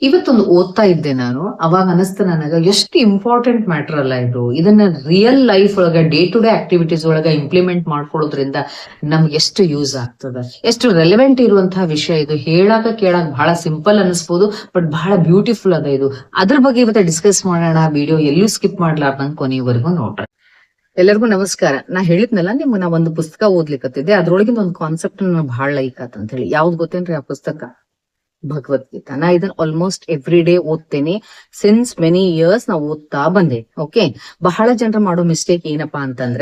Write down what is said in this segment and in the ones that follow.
ಇವತ್ತೊಂದು ಓದ್ತಾ ಇದ್ದೆ ನಾನು. ಅವಾಗ ಅನಿಸ್ತು ನನಗ ಎಷ್ಟು ಇಂಪಾರ್ಟೆಂಟ್ ಮ್ಯಾಟರ್ ಅಲ್ಲ ಇದು. ಇದನ್ನ ರಿಯಲ್ ಲೈಫ್ ಒಳಗ ಡೇ ಟು ಡೇ ಆಕ್ಟಿವಿಟೀಸ್ ಒಳಗ ಇಂಪ್ಲಿಮೆಂಟ್ ಮಾಡ್ಕೊಳ್ಳೋದ್ರಿಂದ ನಮ್ಗೆ ಎಷ್ಟು ಯೂಸ್ ಆಗ್ತದ, ಎಷ್ಟು ರೆಲೆವೆಂಟ್ ಇರುವಂತಹ ವಿಷಯ ಇದು. ಹೇಳಾಕ ಕೇಳಾಕ ಬಹಳ ಸಿಂಪಲ್ ಅನಿಸ್ಬೋದು, ಬಟ್ ಬಹಳ ಬ್ಯೂಟಿಫುಲ್ ಅದ ಇದು. ಅದ್ರ ಬಗ್ಗೆ ಇವತ್ತು ಡಿಸ್ಕಸ್ ಮಾಡೋಣ. ವಿಡಿಯೋ ಎಲ್ಲೂ ಸ್ಕಿಪ್ ಮಾಡ್ಲಾರ್ದಂಗ್ ಕೊನೆವರೆಗೂ ನೋಡ್ರಿ. ಎಲ್ಲರಿಗೂ ನಮಸ್ಕಾರ. ನಾ ಹೇಳಿದ್ನಲ್ಲ ನಿಮ್ಗೆ, ನಾ ಒಂದು ಪುಸ್ತಕ ಓದ್ಲಿಕ್ಕತ್ತಿದ್ದೆ. ಅದ್ರೊಳಗಿಂದ ಒಂದು ಕಾನ್ಸೆಪ್ಟ್ ಬಹಳ ಲೈಕ್ ಆತ ಅಂತ ಹೇಳಿ. ಯಾವ್ದು ಗೊತ್ತೇನ್ರಿ ಆ ಪುಸ್ತಕ? ಭಗವದ್ಗೀತಾ. ನಾ ಇದನ್ನ ಆಲ್ಮೋಸ್ಟ್ ಎವ್ರಿ ಡೇ ಓದ್ತೇನೆ. ಸಿನ್ಸ್ ಮೆನಿ ಇಯರ್ಸ್ ನಾವು ಓದ್ತಾ ಬಂದೆ. ಓಕೆ, ಬಹಳ ಜನರು ಮಾಡೋ ಮಿಸ್ಟೇಕ್ ಏನಪ್ಪಾ ಅಂತಂದ್ರ,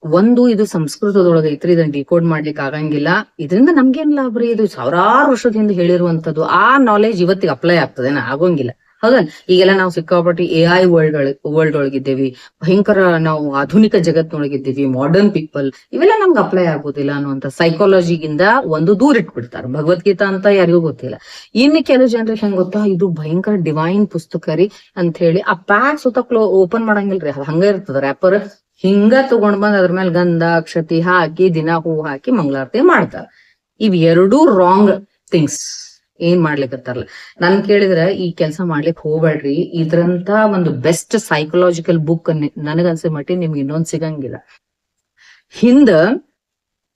ಒಂದು, ಇದು ಸಂಸ್ಕೃತದೊಳಗ ಐತ್ರಿ, ಇದನ್ನ ಡಿಕೋಡ್ ಮಾಡ್ಲಿಕ್ಕೆ ಆಗಂಗಿಲ್ಲ. ಇದರಿಂದ ನಮ್ಗೇನ್ ಲಾಭ ರೀ? ಇದು ಸಾವಿರಾರು ವರ್ಷದಿಂದ ಹೇಳಿರುವಂತದ್ದು. ಆ ನಾಲೆಜ್ ಇವತ್ತಿಗೆ ಅಪ್ಲೈ ಆಗ್ತದೇನ? ಆಗೋಂಗಿಲ್ಲ. ಹೌದಾ? ಈಗೆಲ್ಲ ನಾವು ಸಿಕ್ಕಾಪಟ್ಟಿ AI ವರ್ಲ್ಡ್ ಒಳಗಿದ್ದೇವಿ. ಭಯಂಕರ ನಾವು ಆಧುನಿಕ ಜಗತ್ತಿನೊಳಗಿದ್ದೀವಿ. ಮಾಡರ್ನ್ ಪೀಪಲ್ ಇವೆಲ್ಲ ನಮ್ಗೆ ಅಪ್ಲೈ ಆಗೋದಿಲ್ಲ ಅನ್ನುವಂತ ಸೈಕಾಲಜಿಗಿಂದ ಒಂದು ದೂರ ಇಟ್ಬಿಡ್ತಾರೆ. ಭಗವದ್ಗೀತಾ ಅಂತ ಯಾರಿಗೂ ಗೊತ್ತಿಲ್ಲ. ಇನ್ನು ಕೆಲವು ಜನರಿಗೆ ಹೆಂಗ್ ಗೊತ್ತಾ, ಇದು ಭಯಂಕರ ಡಿವೈನ್ ಪುಸ್ತಕ ರೀ ಅಂತ ಹೇಳಿ ಆ ಪ್ಯಾಕ್ ಸುತ್ತ ಓಪನ್ ಮಾಡಂಗಿಲ್ರಿ, ಅದು ಹಂಗ ಇರ್ತದ ರ್ಯಾಪರ್. ಹಿಂಗ ತಗೊಂಡ್ ಬಂದ್ ಅದ್ರ ಮೇಲೆ ಗಂಧ ಅಕ್ಷತಿ ಹಾಕಿ ದಿನ ಹೂ ಹಾಕಿ ಮಂಗಳಾರತಿ ಮಾಡ್ತಾರ. ಇವ್ ಎರಡೂ ರಾಂಗ್ ಥಿಂಗ್ಸ್. ಏನ್ ಮಾಡ್ಲಿಕ್ಕತ್ತಾರಲ್ಲ, ನನ್ ಕೇಳಿದ್ರ ಈ ಕೆಲಸ ಮಾಡ್ಲಿಕ್ ಹೋಗ್ಬೇಡ್ರಿ. ಇದ್ರಂತ ಒಂದು ಬೆಸ್ಟ್ ಸೈಕಲಾಜಿಕಲ್ ಬುಕ್ ನನಗನ್ಸೋ ಮಟ್ಟಿ ನಿಮ್ಗೆ ಇನ್ನೊಂದ್ ಸಿಗಂಗಿಲ್ಲ. ಹಿಂದ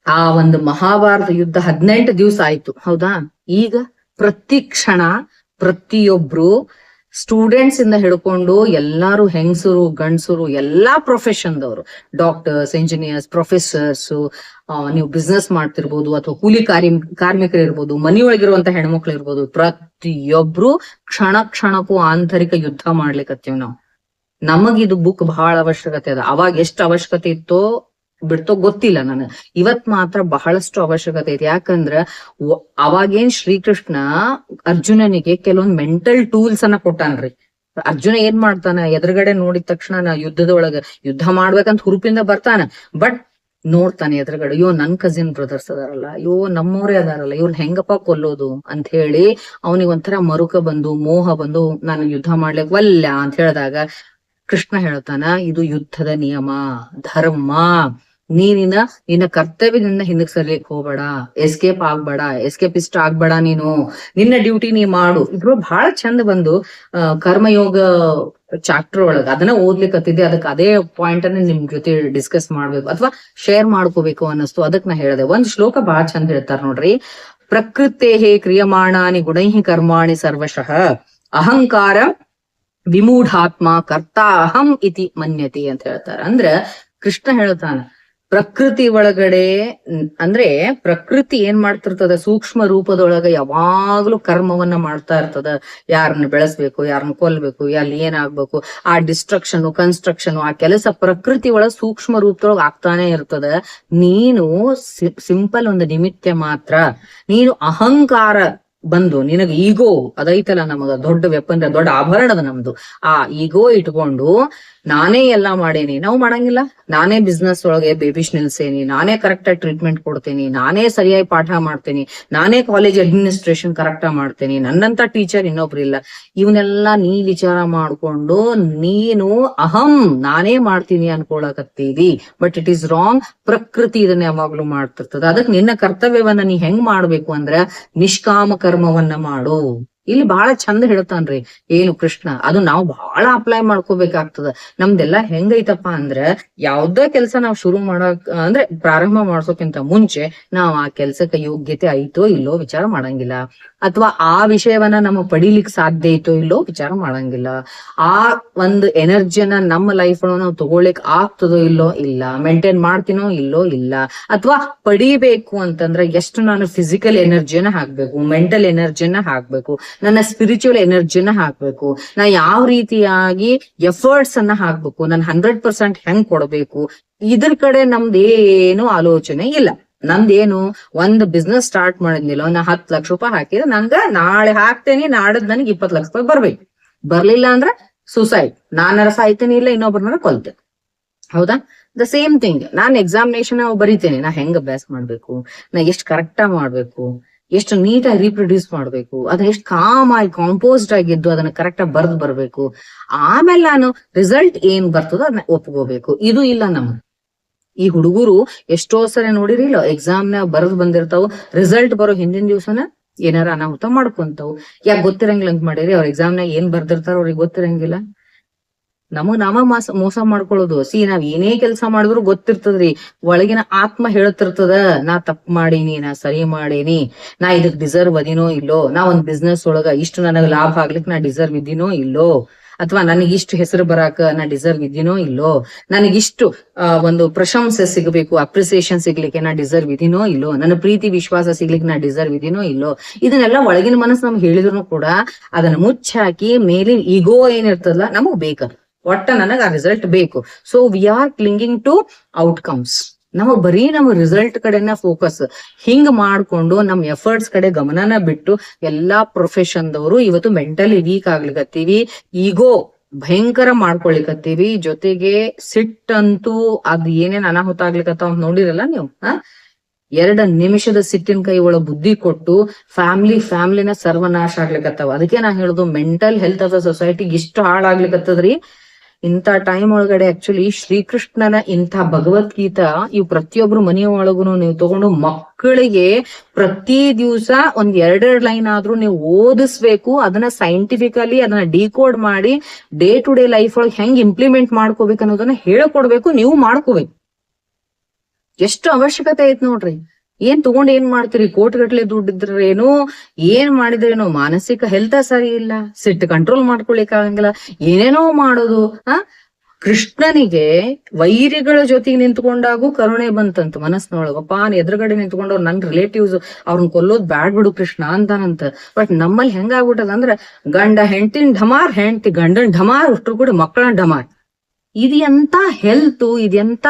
ಆ ಒಂದು ಮಹಾಭಾರತ ಯುದ್ಧ 18 ದಿವಸ ಆಯ್ತು, ಹೌದಾ? ಈಗ ಪ್ರತಿ ಕ್ಷಣ ಪ್ರತಿಯೊಬ್ರು ಸ್ಟೂಡೆಂಟ್ಸ್ ಇಂದ ಹಿಡ್ಕೊಂಡು ಎಲ್ಲಾರು, ಹೆಂಗಸರು ಗಂಡಸರು, ಎಲ್ಲಾ ಪ್ರೊಫೆಷನ್ದವರು, ಡಾಕ್ಟರ್ಸ್, ಇಂಜಿನಿಯರ್ಸ್, ಪ್ರೊಫೆಸರ್ಸ್, ನೀವು ಬಿಸ್ನೆಸ್ ಮಾಡ್ತಿರ್ಬೋದು, ಅಥವಾ ಕೂಲಿ ಕಾರ್ಮಿಕರು ಇರ್ಬೋದು, ಮನೆಯೊಳಗಿರುವಂತ ಹೆಣ್ಮಕ್ಳು ಇರ್ಬೋದು, ಪ್ರತಿಯೊಬ್ರು ಕ್ಷಣ ಕ್ಷಣಕ್ಕೂ ಆಂತರಿಕ ಯುದ್ಧ ಮಾಡ್ಲಿಕ್ಕತ್ತೀವಿ ನಾವು. ನಮಗಿದು ಬುಕ್ ಬಹಳ ಅವಶ್ಯಕತೆ ಅದ. ಅವಾಗ ಎಷ್ಟು ಅವಶ್ಯಕತೆ ಇತ್ತೋ ಬಿಡ್ತೋ ಗೊತ್ತಿಲ್ಲ ನನಗೆ. ಇವತ್ ಮಾತ್ರ ಬಹಳಷ್ಟು ಅವಶ್ಯಕತೆ ಐತಿ. ಯಾಕಂದ್ರ ಅವಾಗೇನ್ ಶ್ರೀಕೃಷ್ಣ ಅರ್ಜುನನಿಗೆ ಕೆಲವೊಂದ್ ಮೆಂಟಲ್ ಟೂಲ್ಸ್ ಅನ್ನ ಕೊಟ್ಟಾನ್ರಿ. ಅರ್ಜುನ ಏನ್ ಮಾಡ್ತಾನ, ಎದುರುಗಡೆ ನೋಡಿದ ತಕ್ಷಣ ನಾ ಯುದ್ಧದೊಳಗ ಯುದ್ಧ ಮಾಡ್ಬೇಕಂತ ಹುರುಪಿಂದ ಬರ್ತಾನ. ಬಟ್ ನೋಡ್ತಾನೆ ಎದುರುಗಡೆ, ಅಯ್ಯೋ ನನ್ ಕಸಿನ್ ಬ್ರದರ್ಸ್ ಅದಾರಲ್ಲ, ಅಯ್ಯೋ ನಮ್ಮವ್ರೇ ಅದಾರಲ್ಲ, ಇವ್ರನ್ನ ಹೆಂಗಪ್ಪ ಕೊಲ್ಲೋದು ಅಂತ ಹೇಳಿ ಅವನಿಗೆ ಒಂಥರ ಮರುಕ ಬಂದು, ಮೋಹ ಬಂದು, ನಾನು ಯುದ್ಧ ಮಾಡ್ಲಿಕ್ ವಲ್ಲ ಅಂತ ಹೇಳಿದಾಗ ಕೃಷ್ಣ ಹೇಳ್ತಾನ, ಇದು ಯುದ್ಧದ ನಿಯಮ, ಧರ್ಮ. ನಿನ್ನ ಕರ್ತವ್ಯದಿಂದ ಹಿಂದಕ್ ಸರ್ಲಿಕ್ ಹೋಗ್ಬೇಡ, ಎಸ್ಕೇಪ್ ಆಗ್ಬೇಡ, ಎಸ್ಕೇಪಿಸ್ಟ್ ಆಗ್ಬೇಡ. ನಿನ್ನ ಡ್ಯೂಟಿ ನೀ ಮಾಡು. ಇದ್ರು ಬಹಳ ಚಂದ ಬಂದು ಕರ್ಮಯೋಗ ಚಾಪ್ಟರ್ ಒಳಗ ಅದನ್ನ ಓದ್ಲಿಕ್ಕತ್ತಿದ್ದೆ. ಅದಕ್ಕೆ ಅದೇ ಪಾಯಿಂಟ್ ಅನ್ನ ನಿಮ್ ಜೊತೆ ಡಿಸ್ಕಸ್ ಮಾಡ್ಬೇಕು ಅಥವಾ ಶೇರ್ ಮಾಡ್ಕೋಬೇಕು ಅನ್ನಿಸ್ತು. ಅದಕ್ ನಾ ಹೇಳಿದೆ. ಒಂದ್ ಶ್ಲೋಕ ಬಹಳ ಚಂದ ಹೇಳ್ತಾರ ನೋಡ್ರಿ. ಪ್ರಕೃತೇಹೇ ಕ್ರಿಯಮಾಣಾನಿ ಗುಣೈಹಿ ಕರ್ಮಾಣಿ ಸರ್ವಶಃ ಅಹಂಕಾರ ವಿಮೂಢಾತ್ಮ ಕರ್ತಾ ಅಹಂ ಇತಿ ಮನ್ಯತೆ ಅಂತ ಹೇಳ್ತಾರ. ಅಂದ್ರ ಕೃಷ್ಣ ಹೇಳ್ತಾನ, ಪ್ರಕೃತಿ ಒಳಗಡೆ, ಅಂದ್ರೆ ಪ್ರಕೃತಿ ಏನ್ ಮಾಡ್ತಿರ್ತದ, ಸೂಕ್ಷ್ಮ ರೂಪದೊಳಗ ಯಾವಾಗ್ಲೂ ಕರ್ಮವನ್ನ ಮಾಡ್ತಾ ಇರ್ತದ. ಯಾರನ್ನ ಬೆಳೆಸ್ಬೇಕು, ಯಾರನ್ನ ಕೊಲ್ಬೇಕು, ಅಲ್ಲಿ ಏನಾಗ್ಬೇಕು, ಆ ಡಿಸ್ಟ್ರಕ್ಷನ್ ಕನ್ಸ್ಟ್ರಕ್ಷನ್, ಆ ಕೆಲಸ ಪ್ರಕೃತಿ ಒಳಗ ಸೂಕ್ಷ್ಮ ರೂಪದೊಳಗ ಆಗ್ತಾನೆ ಇರ್ತದ. ನೀನು ಸಿಂಪಲ್ ಒಂದು ನಿಮಿತ್ತ ಮಾತ್ರ. ನೀನು ಅಹಂಕಾರ ಬಂದು ನಿನಗ ಈಗೋ ಅದೈತಲ್ಲ, ನಮಗ ದೊಡ್ಡ ವೆಪನ್, ದೊಡ್ಡ ಆಭರಣದ ನಮ್ದು. ಆ ಈಗೋ ಇಟ್ಕೊಂಡು ನಾನೇ ಎಲ್ಲಾ ಮಾಡೇನಿ. ನಾವು ಮಾಡಂಗಿಲ್ಲ. ನಾನೇ ಬಿಸ್ನೆಸ್ ಒಳಗೆ ಬೇಬಿಶ್ ನಿಲ್ಸೇನಿ, ನಾನೇ ಕರೆಕ್ಟ್ ಆಗಿ ಟ್ರೀಟ್ಮೆಂಟ್ ಕೊಡ್ತೇನಿ, ನಾನೇ ಸರಿಯಾಗಿ ಪಾಠ ಮಾಡ್ತೇನಿ, ನಾನೇ ಕಾಲೇಜ್ ಅಡ್ಮಿನಿಸ್ಟ್ರೇಷನ್ ಕರೆಕ್ಟ್ ಆಗಿ ಮಾಡ್ತೇನಿ, ನನ್ನಂತ ಟೀಚರ್ ಇನ್ನೊಬ್ರು ಇಲ್ಲ. ಇವನ್ನೆಲ್ಲಾ ನೀ ವಿಚಾರ ಮಾಡ್ಕೊಂಡು ನೀನು ಅಹಂ ನಾನೇ ಮಾಡ್ತೀನಿ ಅನ್ಕೊಳಕತ್ತೀವಿ. But it is wrong. ಪ್ರಕೃತಿ ಇದನ್ನ ಯಾವಾಗ್ಲೂ ಮಾಡ್ತಿರ್ತದ. ಅದಕ್ಕೆ ನಿನ್ನ ಕರ್ತವ್ಯವನ್ನ ನೀ ಹೆಂಗ್ ಮಾಡ್ಬೇಕು ಅಂದ್ರ ನಿಷ್ಕಾಮ ಕರ್ಮವನ್ನ ಮಾಡು. ಇಲ್ಲಿ ಬಹಳ ಚಂದ ಹೇಳ್ತಾನ್ರಿ ಏನು ಕೃಷ್ಣ. ಅದು ನಾವು ಬಹಳ ಅಪ್ಲೈ ಮಾಡ್ಕೋಬೇಕಾಗ್ತದ. ನಮ್ದೆಲ್ಲಾ ಹೆಂಗೈತಪ್ಪ ಅಂದ್ರ, ಯಾವ್ದೇ ಕೆಲ್ಸ ನಾವ್ ಶುರು ಮಾಡಕ್ ಅಂದ್ರೆ ಪ್ರಾರಂಭ ಮಾಡ್ಸೋಕ್ಕಿಂತ ಮುಂಚೆ ನಾವ್ ಆ ಕೆಲ್ಸಕ್ಕೆ ಯೋಗ್ಯತೆ ಐತೋ ಇಲ್ಲೋ ವಿಚಾರ ಮಾಡಂಗಿಲ್ಲ. ಅಥವಾ ಆ ವಿಷಯವನ್ನ ನಮಗ್ ಪಡಿಲಿಕ್ ಸಾಧ್ಯ ಐತೋ ಇಲ್ಲೋ ವಿಚಾರ ಮಾಡಂಗಿಲ್ಲ. ಆ ಒಂದು ಎನರ್ಜಿಯನ್ನ ನಮ್ಮ ಲೈಫ್ ಒಳಗೆ ನಾವು ತಗೊಳ್ಳಿಕ್ ಆಗ್ತದೋ ಇಲ್ಲೋ ಇಲ್ಲ, ಮೇಂಟೈನ್ ಮಾಡ್ತೀನೋ ಇಲ್ಲೋ ಇಲ್ಲ. ಅಥವಾ ಪಡಿಬೇಕು ಅಂತಂದ್ರೆ ಎಷ್ಟು ನಾನು ಫಿಸಿಕಲ್ ಎನರ್ಜಿಯನ್ನ ಹಾಕ್ಬೇಕು, ಮೆಂಟಲ್ ಎನರ್ಜಿಯನ್ನ ಹಾಕ್ಬೇಕು, ನನ್ನ ಸ್ಪಿರಿಚುವಲ್ ಎನರ್ಜಿನ ಹಾಕ್ಬೇಕು, ನಾ ಯಾವ ರೀತಿಯಾಗಿ ಎಫರ್ಟ್ಸ್ ಅನ್ನ ಹಾಕ್ಬೇಕು, ನಾನು 100% ಹೆಂಗ್ ಕೊಡ್ಬೇಕು, ಇದ್ರ ಕಡೆ ನಮ್ದೇನು ಆಲೋಚನೆ ಇಲ್ಲ. ನಂದೇನು, ಒಂದ್ ಬಿಸ್ನೆಸ್ ಸ್ಟಾರ್ಟ್ ಮಾಡಿದ್ನಿಲ್ಲ, ನಾ 10 ಲಕ್ಷ ರೂಪಾಯಿ ಹಾಕಿದ್ರೆ ನಂಗ ನಾಳೆ ಹಾಕ್ತೇನೆ, ನಾಡದ್ ನನಗೆ 20 ಲಕ್ಷ ರೂಪಾಯಿ ಬರ್ಬೇಕು. ಬರ್ಲಿಲ್ಲ ಅಂದ್ರ ಸುಸೈಡ್, ನಾನಾರ ಸಾಯ್ತೇನೆ, ಇಲ್ಲ ಇನ್ನೊಬ್ಬರನ್ನ ಕೊಲ್ತೇನೆ. ಹೌದಾ? The same thing. ನಾನ್ ಎಕ್ಸಾಮಿನೇಷನ್ ಬರೀತೇನೆ, ನಾ ಹೆಂಗ್ ಅಭ್ಯಾಸ ಮಾಡ್ಬೇಕು, ನಾ ಎಷ್ಟ್ ಕರೆಕ್ಟ್ ಆಗಿ ಮಾಡ್ಬೇಕು, ಎಷ್ಟು ನೀಟಾಗಿ ರೀಪ್ರೊಡ್ಯೂಸ್ ಮಾಡ್ಬೇಕು, ಅದನ್ನ ಎಷ್ಟು ಕಾಮ್ ಆಗಿ ಕಾಂಪೋಸ್ಡ್ ಆಗಿದ್ದು ಅದನ್ನ ಕರೆಕ್ಟ್ ಆಗಿ ಬರ್ದ್ ಬರ್ಬೇಕು. ಆಮೇಲೆ ನಾನು ರಿಸಲ್ಟ್ ಏನ್ ಬರ್ತದೋ ಅದನ್ನ ಒಪ್ಕೋಬೇಕು. ಇದು ಇಲ್ಲ ನಮ್ಗೆ. ಈ ಹುಡುಗರು ಎಷ್ಟೋ ಸರಿ ನೋಡಿರಿಲ್ಲ, ಎಕ್ಸಾಮ್ ನ ಬರೆದು ಬಂದಿರ್ತಾವ, ರಿಸಲ್ಟ್ ಬರೋ ಹಿಂದಿನ ದಿವ್ಸನ ಏನಾರ ಅನಾಹುತ ಮಾಡ್ಕೊಂತಾವ್. ಯಾಕೆ ಗೊತ್ತಿರಂಗಿಲ್ಲ ಅಂತ ಮಾಡಿರಿ, ಅವ್ರ ಎಕ್ಸಾಮ್ನಾಗ ಏನ್ ಬರ್ದಿರ್ತಾರ ಅವ್ರಿಗೆ ಗೊತ್ತಿರಂಗಿಲ್ಲ. ನಾವ ಮೋಸ ಮಾಡ್ಕೊಳ್ಳೋದು. ನಾವ್ ಏನೇ ಕೆಲಸ ಮಾಡಿದ್ರು ಗೊತ್ತಿರ್ತದ್ರಿ, ಒಳಗಿನ ಆತ್ಮ ಹೇಳ್ತಿರ್ತದ, ನಾ ತಪ್ಪು ಮಾಡೀನಿ, ನಾ ಸರಿ ಮಾಡೀನಿ, ನಾ ಇದಕ್ ಡಿಸರ್ವ್ ಅದಿನೋ ಇಲ್ಲೋ, ನಾ ಒಂದ್ ಬಿಸ್ನೆಸ್ ಒಳಗ ಇಷ್ಟು ನನಗ್ ಲಾಭ ಆಗ್ಲಿಕ್ ನಾ ಡಿಸರ್ವ್ ಇದ್ದೀನೋ ಇಲ್ಲೋ, ಅಥವಾ ನನಗಿಷ್ಟು ಹೆಸರು ಬರಾಕ ನಾ ಡಿಸರ್ವ್ ಇದ್ದೀನೋ ಇಲ್ಲೋ, ನನಗಿಷ್ಟು ಒಂದು ಪ್ರಶಂಸೆ ಸಿಗಬೇಕು, ಅಪ್ರಿಸಿಯೇಷನ್ ಸಿಗ್ಲಿಕ್ಕೆ ನಾ ಡಿಸರ್ವ್ ಇದೀನೋ ಇಲ್ಲೋ, ನನ್ನ ಪ್ರೀತಿ ವಿಶ್ವಾಸ ಸಿಗ್ಲಿಕ್ಕೆ ನಾ ಡಿಸರ್ವ್ ಇದೀನೋ ಇಲ್ಲೋ. ಇದನ್ನೆಲ್ಲ ಒಳಗಿನ ಮನಸ್ಸು ನಮ್ಗೆ ಹೇಳಿದ್ರು ಕೂಡ ಅದನ್ನ ಮುಚ್ಚಾಕಿ ಮೇಲಿನ ಈಗೋ ಏನಿರ್ತದಲ್ಲ ನಮಗ್ ಬೇಕದು, ಒಟ್ಟ ನನಗ ಆ ರಿಸಲ್ಟ್ ಬೇಕು. So we are clinging to outcomes. ನಮಗ್ ಬರೀ ನಮ್ಮ ರಿಸಲ್ಟ್ ಕಡೆನ ಫೋಕಸ್ ಹಿಂಗ್ ಮಾಡ್ಕೊಂಡು ನಮ್ ಎಫರ್ಟ್ಸ್ ಕಡೆ ಗಮನನ ಬಿಟ್ಟು ಎಲ್ಲಾ ಪ್ರೊಫೆಷನ್ದವರು ಇವತ್ತು ಮೆಂಟಲಿ ವೀಕ್ ಆಗ್ಲಿಕತ್ತೀವಿ, ಈಗೋ ಭಯಂಕರ ಮಾಡ್ಕೊಳಿಕತ್ತೀವಿ. ಜೊತೆಗೆ ಸಿಟ್ಟಂತೂ ಅದ್ ಏನೇನ್ ಅನಾಹುತ ಆಗ್ಲಿಕತ್ತಾವ ಅಂತ ನೋಡಿರಲ್ಲ ನೀವು. 2 ನಿಮಿಷದ ಸಿಟ್ಟಿನ ಕೈ ಒಳಗ ಬುದ್ಧಿ ಕೊಟ್ಟು ಫ್ಯಾಮಿಲಿನ ಸರ್ವನಾಶ ಆಗ್ಲಿಕತ್ತಾವ. ಅದಕ್ಕೆ ನಾ ಹೇಳುದು ಮೆಂಟಲ್ ಹೆಲ್ತ್ ಆಫ್ ದ ಸೊಸೈಟಿಗೆ ಇಷ್ಟು ಹಾಳಾಗ್ಲಿಕತ್ತದ್ರಿ. ಇಂಥ ಟೈಮ್ ಒಳಗಡೆ ಆಕ್ಚುಲಿ ಶ್ರೀಕೃಷ್ಣನ ಇಂಥ ಭಗವದ್ಗೀತಾ ಇವ್ ಪ್ರತಿಯೊಬ್ರು ಮನೆಯ ಒಳಗುನು ನೀವು ತಗೊಂಡು ಮಕ್ಕಳಿಗೆ ಪ್ರತಿ ದಿವಸ ಒಂದ್ 2 ಲೈನ್ ಆದ್ರೂ ನೀವು ಓದಿಸ್ಬೇಕು. ಅದನ್ನ ಸೈಂಟಿಫಿಕಲಿ ಅದನ್ನ ಡಿಕೋಡ್ ಮಾಡಿ ಡೇ ಟು ಡೇ ಲೈಫ್ ಒಳಗೆ ಹೆಂಗ್ ಇಂಪ್ಲಿಮೆಂಟ್ ಮಾಡ್ಕೋಬೇಕು ಅನ್ನೋದನ್ನ ಹೇಳ್ಕೊಡ್ಬೇಕು, ನೀವು ಮಾಡ್ಕೋಬೇಕು. ಎಷ್ಟು ಅವಶ್ಯಕತೆ ಐತ್ ನೋಡ್ರಿ. ಏನ್ ತಗೊಂಡ್ ಏನ್ ಮಾಡ್ತೀರಿ, ಕೋಟಿಗಟ್ಲೆ ದುಡ್ಡಿದ್ರೇನು, ಏನ್ ಮಾಡಿದ್ರೇನು, ಮಾನಸಿಕ ಹೆಲ್ತ್ ಸರಿ ಇಲ್ಲ, ಸಿಟ್ಟು ಕಂಟ್ರೋಲ್ ಮಾಡ್ಕೊಳಿಕ್ ಆಗಂಗಿಲ್ಲ, ಏನೇನೋ ಮಾಡೋದು. ಕೃಷ್ಣನಿಗೆ ವೈರಿಗಳ ಜೊತೆಗೆ ನಿಂತ್ಕೊಂಡಾಗೂ ಕರುಣೆ ಬಂತಂತ ಮನಸ್ಸಿನೊಳಗಪ್ಪ. ಎದುರುಗಡೆ ನಿಂತ್ಕೊಂಡವ್ರು ನನ್ ರಿಲೇಟಿವ್ಸ್, ಅವ್ರನ್ನ ಕೊಲ್ಲೋದ್ ಬ್ಯಾಡ್ ಬಿಡು ಕೃಷ್ಣ ಅಂತಾನಂತ. ಬಟ್ ನಮ್ಮಲ್ಲಿ ಹೆಂಗಾಗ್ಬಿಟ್ಟದ ಅಂದ್ರೆ ಗಂಡ ಹೆಂಡತಿನ ಢಮಾರ್, ಹೆಂಡತಿ ಗಂಡನ್ ಢಮಾರ್, ಅಷ್ಟ್ರು ಕೂಡ ಮಕ್ಕಳನ್ನ ಢಮಾರ್. ಇದೆಂತ ಹೆಲ್ತ್, ಇದೆಂತ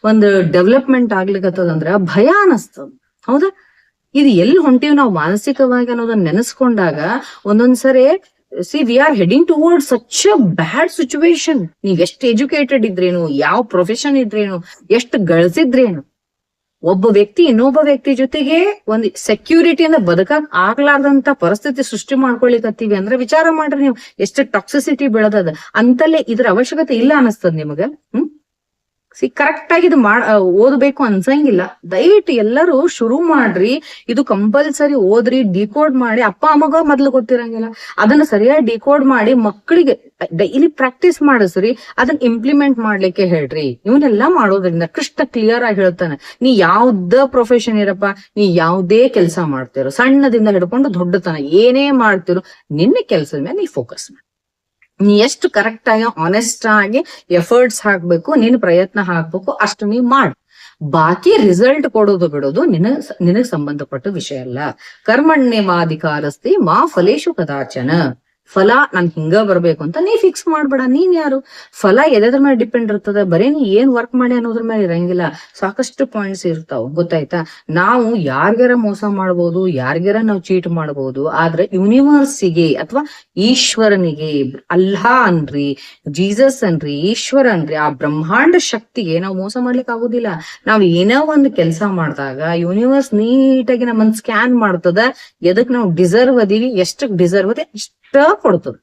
ಒಂದು ಡೆವಲಪ್ಮೆಂಟ್ ಆಗ್ಲಿಕ್ಕತ್ತದಂದ್ರ ಭಯ ಅನಸ್ತದ. ಹೌದಾ? ಇದು ಎಲ್ಲಿ ಹೊಂಟಿವಿ ನಾವು ಮಾನಸಿಕವಾಗಿ ಅನ್ನೋದನ್ನ ನೆನೆಸ್ಕೊಂಡಾಗ ಒಂದೊಂದ್ಸರಿ we are heading toward such a bad situation. ನೀವ್ ಎಷ್ಟು ಎಜುಕೇಟೆಡ್ ಇದ್ರೇನು, ಯಾವ ಪ್ರೊಫೆಷನ್ ಇದ್ರೇನು, ಎಷ್ಟು ಗಳಿಸಿದ್ರೇನು, ಒಬ್ಬ ವ್ಯಕ್ತಿ ಇನ್ನೊಬ್ಬ ವ್ಯಕ್ತಿ ಜೊತೆಗೆ ಒಂದು ಸೆಕ್ಯೂರಿಟಿಯಿಂದ ಬದುಕಕ್ ಆಗ್ಲಾರ್ದಂತ ಪರಿಸ್ಥಿತಿ ಸೃಷ್ಟಿ ಮಾಡ್ಕೊಳಿಕತ್ತೀವಿ ಅಂದ್ರೆ ವಿಚಾರ ಮಾಡ್ರಿ ನೀವು ಎಷ್ಟು ಟಾಕ್ಸಿಸಿಟಿ ಬೆಳೆದದ. ಅಂತಲ್ಲೇ ಇದ್ರ ಅವಶ್ಯಕತೆ ಇಲ್ಲ ಅನಸ್ತದ ನಿಮಗ. ಕರೆಕ್ಟ್ ಆಗಿ ಇದು ಓದ್ಬೇಕು ಅನ್ಸಂಗಿಲ್ಲ. ದಯವಿಟ್ಟು ಎಲ್ಲರೂ ಶುರು ಮಾಡ್ರಿ, ಇದು ಕಂಪಲ್ಸರಿ ಓದ್ರಿ, ಡಿಕೋಡ್ ಮಾಡಿ. ಅಪ್ಪ ಅಮ್ಮಗ ಮೊದ್ಲು ಗೊತ್ತಿರಂಗಿಲ್ಲ, ಅದನ್ನ ಸರಿಯಾಗಿ ಡಿಕೋಡ್ ಮಾಡಿ ಮಕ್ಕಳಿಗೆ ಡೈಲಿ ಪ್ರಾಕ್ಟೀಸ್ ಮಾಡಿಸ್ರಿ, ಅದನ್ನ ಇಂಪ್ಲಿಮೆಂಟ್ ಮಾಡ್ಲಿಕ್ಕೆ ಹೇಳ್ರಿ. ಇವನ್ನೆಲ್ಲಾ ಮಾಡೋದ್ರಿಂದ ಕೃಷ್ಣ ಕ್ಲಿಯರ್ ಆಗಿ ಹೇಳ್ತಾನೆ, ನೀ ಯಾವ್ದ ಪ್ರೊಫೆಷನ್ ಇರಪ್ಪ, ನೀ ಯಾವ್ದೇ ಕೆಲಸ ಮಾಡ್ತಿರೋ, ಸಣ್ಣದಿಂದ ಹಿಡ್ಕೊಂಡು ದೊಡ್ಡತನ ಏನೇ ಮಾಡ್ತಿರೋ, ನಿನ್ನ ಕೆಲ್ಸದ ಮೇಲೆ ನೀ ಫೋಕಸ್ ಮಾಡಿ. ನೀ ಎಷ್ಟು ಕರೆಕ್ಟ್ ಆಗಿ ಆನೆಸ್ಟ್ ಆಗಿ ಎಫರ್ಟ್ಸ್ ಹಾಕ್ಬೇಕು, ನಿನ್ ಪ್ರಯತ್ನ ಹಾಕ್ಬೇಕು, ಅಷ್ಟು ನೀವ್ ಮಾಡು. ಬಾಕಿ ರಿಸಲ್ಟ್ ಕೊಡೋದು ಬಿಡೋದು ನಿನಗ್ ಸಂಬಂಧಪಟ್ಟ ವಿಷಯ ಅಲ್ಲ. ಕರ್ಮಣ್ಯವಾಧಿಕಾರಸ್ತಿ ಮಾ ಫಲೇಶು ಕದಾಚನ. ಫಲ ನನ್ ಹಿಂಗ ಬರ್ಬೇಕು ಅಂತ ನೀ ಫಿಕ್ಸ್ ಮಾಡ್ಬೇಡ. ನೀನ್ ಯಾರು? ಫಲ ಎದ್ರ ಮೇಲೆ ಡಿಪೆಂಡ್ ಇರ್ತದ, ಬರೀ ನೀ ಏನ್ ವರ್ಕ್ ಮಾಡಿ ಅನ್ನೋದ್ರ ಮೇಲೆ ಇರಂಗಿಲ್ಲ. ಸಾಕಷ್ಟು ಪಾಯಿಂಟ್ಸ್ ಇರ್ತಾವ, ಗೊತ್ತಾಯ್ತಾ? ನಾವು ಯಾರಿಗಾರ ಮೋಸ ಮಾಡ್ಬೋದು, ಯಾರಿಗಾರ ನಾವು ಚೀಟ್ ಮಾಡ್ಬೋದು, ಆದ್ರೆ ಯೂನಿವರ್ಸಿಗೆ ಅಥವಾ ಈಶ್ವರನಿಗೆ, ಅಲ್ಲಾಹ್ ಅನ್ರಿ, ಜೀಸಸ್ ಅನ್ರಿ, ಈಶ್ವರ ಅನ್ರಿ, ಆ ಬ್ರಹ್ಮಾಂಡ ಶಕ್ತಿಗೆ ನಾವು ಮೋಸ ಮಾಡ್ಲಿಕ್ಕೆ ಆಗುದಿಲ್ಲ. ನಾವ್ ಏನೋ ಒಂದು ಕೆಲಸ ಮಾಡಿದಾಗ ಯೂನಿವರ್ಸ್ ನೀಟಾಗಿ ನಮ್ಮನ್ನ ಸ್ಕ್ಯಾನ್ ಮಾಡ್ತದ, ಎದಕ್ ನಾವು ಡಿಸರ್ವ್ ಅದೀವಿ, ಎಷ್ಟಕ್ ಡಿಸರ್ವ್ ಅದೇ ಅಷ್ಟ ಕೊಡ್ತದ.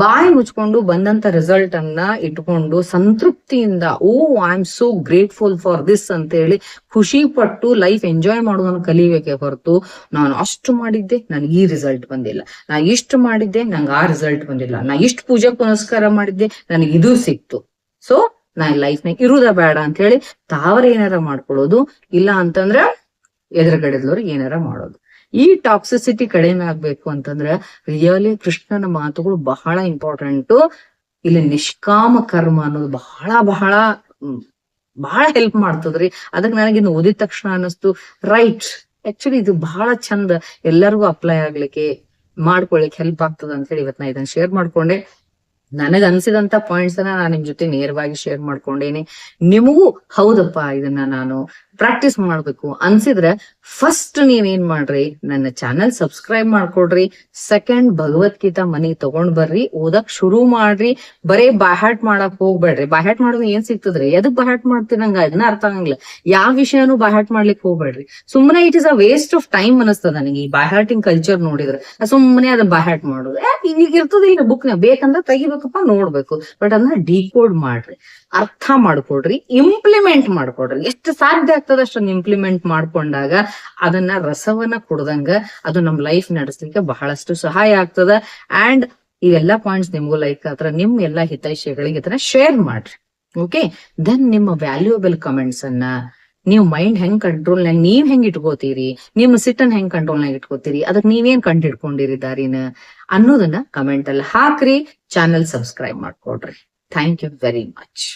ಬಾಯಿ ಮುಚ್ಕೊಂಡು ಬಂದಂತ ರಿಸಲ್ಟ್ ಅನ್ನ ಇಟ್ಕೊಂಡು ಸಂತೃಪ್ತಿಯಿಂದ I am so grateful for this ಅಂತ ಹೇಳಿ ಖುಷಿ ಪಟ್ಟು ಲೈಫ್ ಎಂಜಾಯ್ ಮಾಡೋದನ್ನ ಕಲಿಬೇಕೆ ಹೊರತು, ನಾನು ಅಷ್ಟು ಮಾಡಿದ್ದೆ ನನಗೆ ಈ ರಿಸಲ್ಟ್ ಬಂದಿಲ್ಲ, ನಾ ಇಷ್ಟು ಮಾಡಿದ್ದೆ ನಂಗೆ ಆ ರಿಸಲ್ಟ್ ಬಂದಿಲ್ಲ, ನಾ ಇಷ್ಟು ಪೂಜೆ ಪುನಸ್ಕಾರ ಮಾಡಿದ್ದೆ ನನಗೆ ಇದು ಸಿಕ್ತು, ಸೊ ನಾ ಲೈಫ್ನಾಗ ಇರುದ ಬೇಡ ಅಂತ ಹೇಳಿ ತಾವರ ಏನಾರ ಮಾಡ್ಕೊಳ್ಳೋದು, ಇಲ್ಲ ಅಂತಂದ್ರ ಎದುರುಗಡೆದವ್ರಿಗೆ ಏನಾರ ಮಾಡೋದು. ಈ ಟಾಕ್ಸಿಸಿಟಿ ಕಡಿಮೆ ಆಗ್ಬೇಕು ಅಂತಂದ್ರೆ ರಿಯಲಿ ಕೃಷ್ಣನ ಮಾತುಗಳು ಬಹಳ ಇಂಪಾರ್ಟೆಂಟು. ಇಲ್ಲಿ ನಿಷ್ಕಾಮ ಕರ್ಮ ಅನ್ನೋದು ಬಹಳ ಬಹಳ ಬಹಳ ಹೆಲ್ಪ್ ಮಾಡ್ತದ್ರಿ. ಅದಕ್ಕೆ ನನಗಿನ್ನು ಓದಿದ ತಕ್ಷಣ ಅನ್ನಿಸ್ತು, ರೈಟ್, ಆಕ್ಚುಲಿ ಇದು ಬಹಳ ಚಂದ, ಎಲ್ಲರಿಗೂ ಅಪ್ಲೈ ಆಗ್ಲಿಕ್ಕೆ ಮಾಡ್ಕೊಳಿಕ್ ಹೆಲ್ಪ್ ಆಗ್ತದ ಅಂತ ಹೇಳಿ ಇವತ್ತು ನಾ ಇದನ್ನ ಶೇರ್ ಮಾಡ್ಕೊಂಡೆ. ನನಗ್ ಅನ್ಸಿದಂತ ಪಾಯಿಂಟ್ಸ್ ಅನ್ನ ನಾನು ನಿಮ್ ಜೊತೆ ನೇರವಾಗಿ ಶೇರ್ ಮಾಡ್ಕೊಂಡೇನಿ. ನಿಮಗೂ ಹೌದಪ್ಪ ಇದನ್ನ ನಾನು ಪ್ರಾಕ್ಟೀಸ್ ಮಾಡ್ಬೇಕು ಅನ್ಸಿದ್ರೆ ಫಸ್ಟ್ ನೀವೇನ್ ಮಾಡ್ರಿ, ನನ್ನ ಚಾನೆಲ್ ಸಬ್ಸ್ಕ್ರೈಬ್ ಮಾಡ್ಕೊಡ್ರಿ. ಸೆಕೆಂಡ್, ಭಗವದ್ಗೀತಾ ಮನೆಗ್ ತಗೊಂಡ್ ಬರ್ರಿ, ಓದಕ್ ಶುರು ಮಾಡ್ರಿ. ಬರೇ ಬಾಯ್ಹಾಟ್ ಮಾಡಕ್ ಹೋಗ್ಬೇಡ್ರಿ. ಬಾಯ್ಹಾಟ್ ಮಾಡೋದು ಏನ್ ಸಿಗ್ತದ್ರಿ? ಎದಕ್ ಬಾಯ್ಹಾಟ್ ಮಾಡ್ತೀರಿ? ನಂಗ ಅದನ್ನ ಅರ್ಥ ಆಗಂಗಿಲ್ಲ. ಯಾವ ವಿಷಯನೂ ಬಾಯ್ಹಾಟ್ ಮಾಡ್ಲಿಕ್ಕೆ ಹೋಗ್ಬೇಡ್ರಿ. ಸುಮ್ಮನೆ it is a waste of time ಅನಿಸ್ತದ ನನಗೆ ಈ ಬಾಯ್ಹಾಟಿಂಗ್ ಕಲ್ಚರ್ ನೋಡಿದ್ರೆ. ಸುಮ್ಮನೆ ಅದನ್ನ ಬಾಯ್ಹಾಟ್ ಮಾಡೋದು ಈಗ ಇರ್ತದೆ. ಈಗ ಬುಕ್ ನ ಬೇಕಂದ್ರೆ ತೆಗಿಬೇಕಪ್ಪ, ನೋಡ್ಬೇಕು. ಬಟ್ ಅದನ್ನ ಡಿಕೋಡ್ ಮಾಡ್ರಿ, ಅರ್ಥ ಮಾಡ್ಕೊಡ್ರಿ, ಇಂಪ್ಲಿಮೆಂಟ್ ಮಾಡ್ಕೊಡ್ರಿ. ಎಷ್ಟು ಸಾಧ್ಯ ಆಗ್ತದ ಅಷ್ಟನ್ನ ಇಂಪ್ಲಿಮೆಂಟ್ ಮಾಡ್ಕೊಂಡಾಗ ಅದನ್ನ ರಸವನ್ನ ಕುಡ್ದಂಗ ಅದು ನಮ್ ಲೈಫ್ ನಡೆಸ್ಲಿಕ್ಕೆ ಬಹಳಷ್ಟು ಸಹಾಯ ಆಗ್ತದ. ಅಂಡ್ ಇವೆಲ್ಲಾ ಪಾಯಿಂಟ್ಸ್ ನಿಮ್ಗೂ ಲೈಕ್ ಆತರ ನಿಮ್ ಎಲ್ಲಾ ಹಿತೈಷಿಗಳಿಗೆ ಇದನ್ನ ಶೇರ್ ಮಾಡ್ರಿ. ಓಕೆ, ದೆನ್ ನಿಮ್ಮ ವ್ಯಾಲ್ಯೂಯಬಲ್ ಕಮೆಂಟ್ಸ್ ಅನ್ನ ನೀವು ಮೈಂಡ್ ಹೆಂಗ್ ಕಂಟ್ರೋಲ್ ನಾಗ ನೀವ್ ಹೆಂಗ್ ಇಟ್ಕೋತೀರಿ, ನಿಮ್ಮ ಸಿಟ್ಟನ್ ಹೆಂಗ್ ಕಂಟ್ರೋಲ್ ನಾಗ ಇಟ್ಕೋತೀರಿ, ಅದಕ್ ನೀವೇನ್ ಕಂಡು ಹಿಡ್ಕೊಂಡಿರಿ ದಾರಿನ ಅನ್ನೋದನ್ನ ಕಮೆಂಟ್ ಅಲ್ಲಿ ಹಾಕ್ರಿ. ಚಾನೆಲ್ ಸಬ್ಸ್ಕ್ರೈಬ್ ಮಾಡ್ಕೊಡ್ರಿ. Thank you very much.